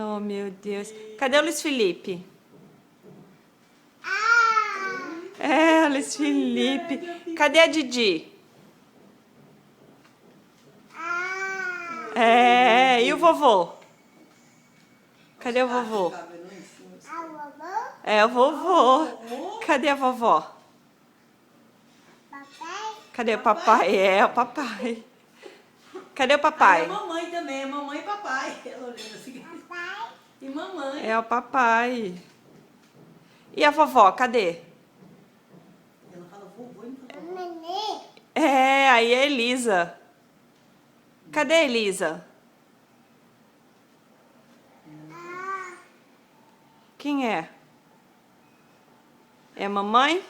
Oh, meu Deus. Cadê o Luiz Felipe? É, o Luiz Felipe. Cadê a Didi? É, e o vovô? Cadê o vovô? É o vovô. Cadê a vovó? Cadê o papai? É o papai. Cadê o papai? É a mamãe também, é mamãe e papai. Ela olhando assim. Papai e mamãe. É o papai. E a vovó, cadê? Ela fala vovô e não fala vovó. É, aí é a Elisa. Cadê a Elisa? Quem é? É a mamãe?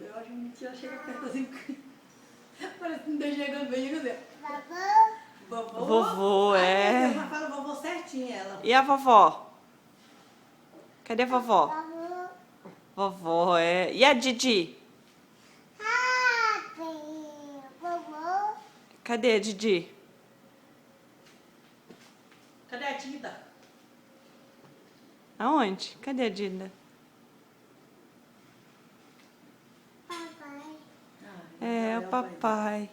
Eu acho que ela chega perto assim. Parece que não tá chegando bem, chega assim. Vovô? Vovô, Ai, é. meu Deus, mas fala vovô certinho ela. E a vovó? Cadê a vovó? Vovó, é. E a Didi? Cadê a Didi? Cadê a Tida? Aonde? Cadê a Dida? É, o papai.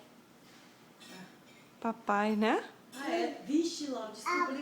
Papai, né? Ah, é. Vixe, Laura, desculpa, liga.